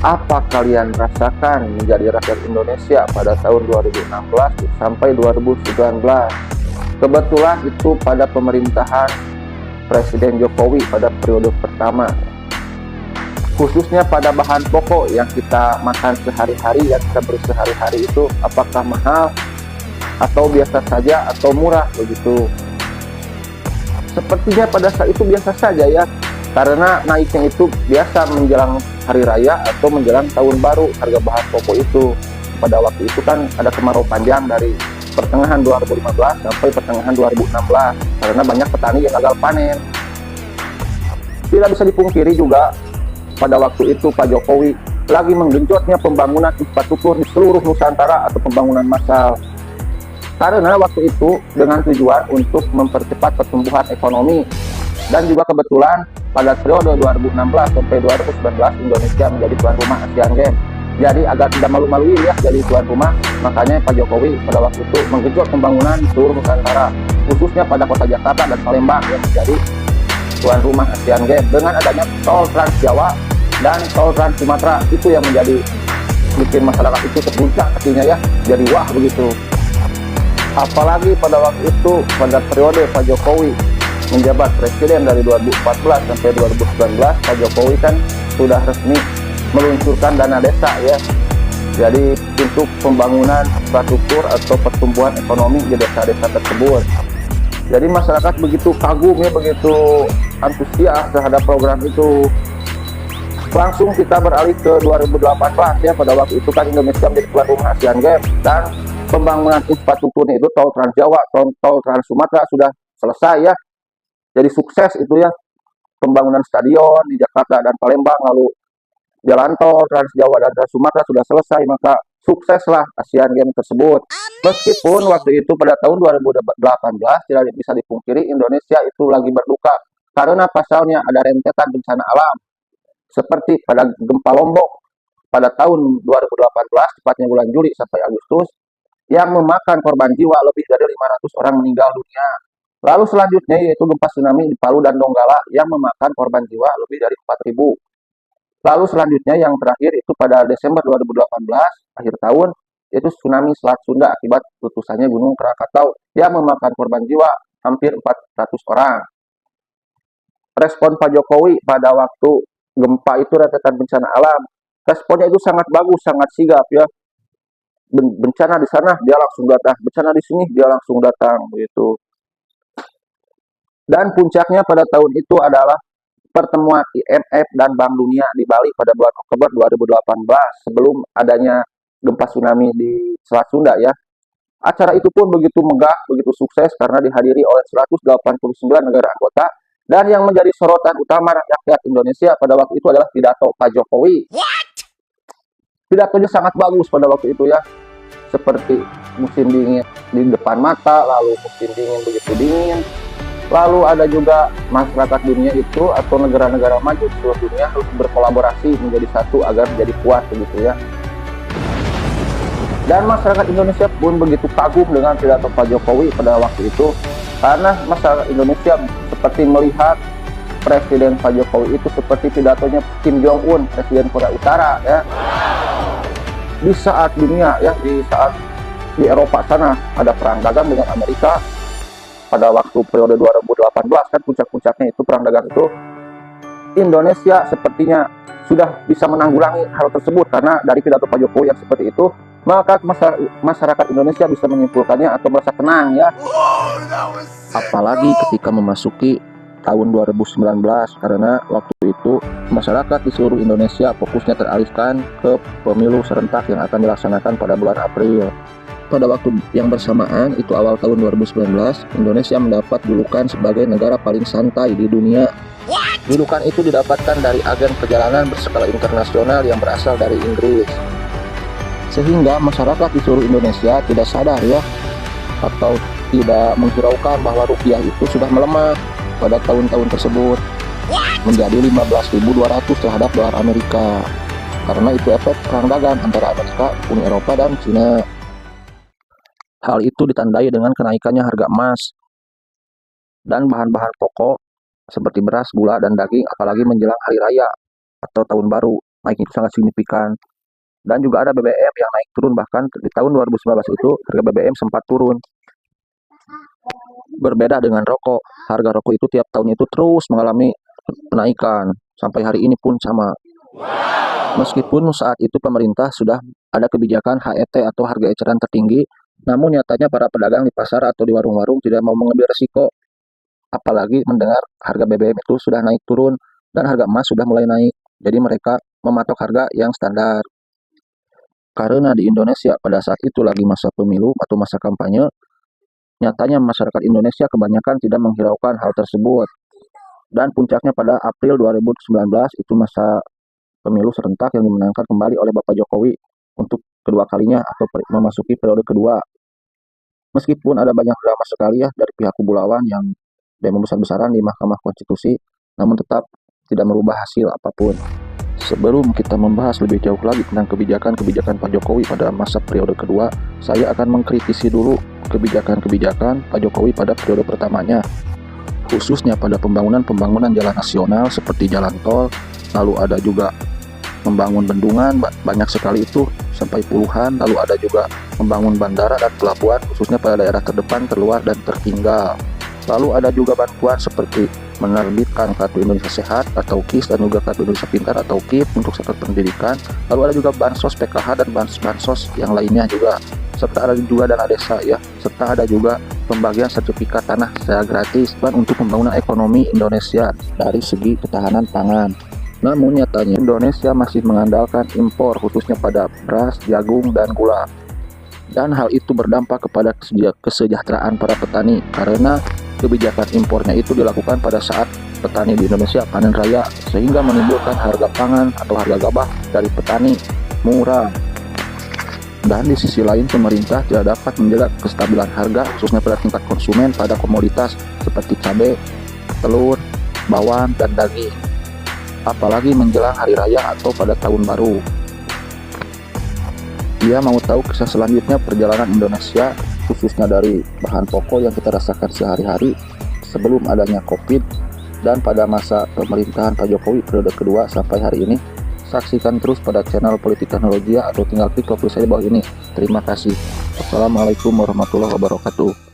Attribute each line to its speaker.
Speaker 1: Apa kalian rasakan menjadi rakyat Indonesia pada tahun 2016 sampai 2019? Kebetulan itu pada pemerintahan Presiden Jokowi pada periode pertama. Khususnya pada bahan pokok yang kita makan sehari-hari, yang kita beli sehari-hari itu apakah mahal atau biasa saja atau murah begitu. Sepertinya pada saat itu biasa saja ya, karena naiknya itu biasa menjelang hari raya atau menjelang tahun baru harga bahan pokok itu. Pada waktu itu kan ada kemarau panjang dari pertengahan 2015 sampai pertengahan 2016 karena banyak petani yang gagal panen. Tidak bisa dipungkiri juga pada waktu itu Pak Jokowi lagi menggenjotnya pembangunan infrastruktur di seluruh Nusantara atau pembangunan massal. Karena waktu itu dengan tujuan untuk mempercepat pertumbuhan ekonomi, dan juga kebetulan pada periode 2016 sampai 2019 Indonesia menjadi tuan rumah Asian Games. Jadi agak tidak malu-maluin ya jadi tuan rumah, makanya Pak Jokowi pada waktu itu menggenjot pembangunan di seluruh Nusantara, khususnya pada kota Jakarta dan Palembang yang menjadi tuan rumah Asian Games dengan adanya tol Trans Jawa dan tol Trans Sumatera. Itu yang menjadi bikin masyarakat itu terguncang hatinya ya, jadi wah begitu. Apalagi pada waktu itu pada periode Pak Jokowi menjabat presiden dari 2014 sampai 2019, Pak Jokowi kan sudah resmi meluncurkan dana desa ya. Jadi untuk pembangunan infrastruktur atau pertumbuhan ekonomi di desa-desa tersebut. Jadi masyarakat begitu kagum ya, begitu antusias terhadap program itu. Langsung kita beralih ke 2018 ya, pada waktu itu kan Indonesia menjadi tuan rumah Asian Games dan pembangunan infrastrukturnya itu tol Trans Jawa, tol Trans Sumatera sudah selesai ya. Jadi sukses itu ya, pembangunan stadion di Jakarta dan Palembang, lalu jalan tol Trans Jawa dan Trans Sumatera sudah selesai, maka sukseslah Asian Games tersebut. Meskipun waktu itu pada tahun 2018 tidak bisa dipungkiri Indonesia itu lagi berduka karena pasalnya ada rentetan bencana alam seperti pada gempa Lombok pada tahun 2018, tepatnya bulan Juli sampai Agustus, yang memakan korban jiwa lebih dari 500 orang meninggal dunia. Lalu selanjutnya yaitu gempa tsunami di Palu dan Donggala yang memakan korban jiwa lebih dari 4.000. Lalu selanjutnya yang terakhir itu pada Desember 2018, akhir tahun, yaitu tsunami Selat Sunda akibat letusannya Gunung Krakatau yang memakan korban jiwa hampir 400 orang. Respon Pak Jokowi pada waktu gempa itu rentetan bencana alam, responnya itu sangat bagus, sangat sigap ya. Bencana di sana dia langsung datang, bencana di sini dia langsung datang begitu. Dan puncaknya pada tahun itu adalah pertemuan IMF dan Bank Dunia di Bali pada bulan Oktober 2018 sebelum adanya gempa tsunami di Selat Sunda ya. Acara itu pun begitu megah, begitu sukses karena dihadiri oleh 189 negara anggota, dan yang menjadi sorotan utama rakyat Indonesia pada waktu itu adalah pidato Pak Jokowi. Pidatonya sangat bagus pada waktu itu ya, seperti musim dingin di depan mata, lalu musim dingin begitu dingin. Lalu ada juga masyarakat dunia itu atau negara-negara maju di seluruh dunia harus berkolaborasi menjadi satu agar menjadi kuat begitu ya. Dan masyarakat Indonesia pun begitu kagum dengan pidato Pak Jokowi pada waktu itu karena masyarakat Indonesia seperti melihat Presiden Pak Jokowi itu seperti pidatonya Kim Jong Un, Presiden Korea Utara ya. Di saat dunia ya, di saat di Eropa sana ada perang dagang dengan Amerika pada waktu periode 2018 kan puncak-puncaknya itu perang dagang itu, Indonesia sepertinya sudah bisa menanggulangi hal tersebut karena dari pidato Pak Jokowi yang seperti itu, maka masyarakat Indonesia bisa menyimpulkannya atau merasa tenang ya. Apalagi ketika memasuki tahun 2019 karena waktu itu masyarakat di seluruh Indonesia fokusnya teralihkan ke pemilu serentak yang akan dilaksanakan pada bulan April. Pada waktu yang bersamaan itu awal tahun 2019, Indonesia mendapat julukan sebagai negara paling santai di dunia. Julukan itu didapatkan dari agen perjalanan berskala internasional yang berasal dari Inggris. Sehingga masyarakat di seluruh Indonesia tidak sadar ya, atau tidak menghiraukan bahwa rupiah itu sudah melemah pada tahun-tahun tersebut menjadi 15.200 terhadap dolar Amerika. Karena itu efek perang dagang antara Amerika, Uni Eropa, dan Cina. Hal itu ditandai dengan kenaikannya harga emas dan bahan-bahan pokok seperti beras, gula, dan daging apalagi menjelang hari raya atau tahun baru. naik itu sangat signifikan. Dan juga ada BBM yang naik turun, bahkan di tahun 2019 itu harga BBM sempat turun. Berbeda dengan rokok, harga rokok itu tiap tahun itu terus mengalami kenaikan, sampai hari ini pun sama. Meskipun saat itu pemerintah sudah ada kebijakan HET atau harga eceran tertinggi, namun nyatanya para pedagang di pasar atau di warung-warung tidak mau mengambil resiko. Apalagi mendengar harga BBM itu sudah naik turun dan harga emas sudah mulai naik. Jadi mereka mematok harga yang standar. Karena di Indonesia pada saat itu lagi masa pemilu atau masa kampanye, nyatanya masyarakat Indonesia kebanyakan tidak menghiraukan hal tersebut. Dan puncaknya pada April 2019 itu masa pemilu serentak yang dimenangkan kembali oleh Bapak Jokowi untuk kedua kalinya atau memasuki periode kedua. Meskipun ada banyak drama sekali ya dari pihak kubu lawan yang demo besar-besaran di Mahkamah Konstitusi, namun tetap tidak merubah hasil apapun. Sebelum kita membahas lebih jauh lagi tentang kebijakan-kebijakan Pak Jokowi pada masa periode kedua, saya akan mengkritisi dulu kebijakan-kebijakan Pak Jokowi pada periode pertamanya, khususnya pada pembangunan jalan nasional seperti jalan tol, lalu ada juga membangun bendungan, banyak sekali itu, sampai puluhan, lalu ada juga membangun bandara dan pelabuhan, khususnya pada daerah terdepan, terluar, dan tertinggal. Lalu ada juga bantuan seperti menerbitkan Kartu Indonesia Sehat atau KIS dan juga Kartu Indonesia Pintar atau KIP untuk sektor pendidikan. Lalu ada juga bansos PKH dan bansos yang lainnya juga. Serta ada juga dana desa ya. Serta ada juga pembagian sertifikat tanah secara gratis dan untuk pembangunan ekonomi Indonesia dari segi ketahanan pangan. Namun nyatanya Indonesia masih mengandalkan impor khususnya pada beras, jagung, dan gula. Dan hal itu berdampak kepada kesejahteraan para petani karena kebijakan impornya itu dilakukan pada saat petani di Indonesia panen raya, sehingga menimbulkan harga pangan atau harga gabah dari petani murah. Dan di sisi lain pemerintah tidak dapat menjaga kestabilan harga khususnya pada tingkat konsumen pada komoditas seperti cabai, telur, bawang, dan daging. Apalagi menjelang hari raya atau pada tahun baru. Dia mau tahu kisah selanjutnya perjalanan Indonesia khususnya dari bahan pokok yang kita rasakan sehari-hari sebelum adanya COVID dan pada masa pemerintahan Pak Jokowi periode kedua sampai hari ini. Saksikan terus pada channel Politik Teknologi atau tinggal klik logo saya di bawah ini. Terima kasih. Wassalamualaikum warahmatullahi wabarakatuh.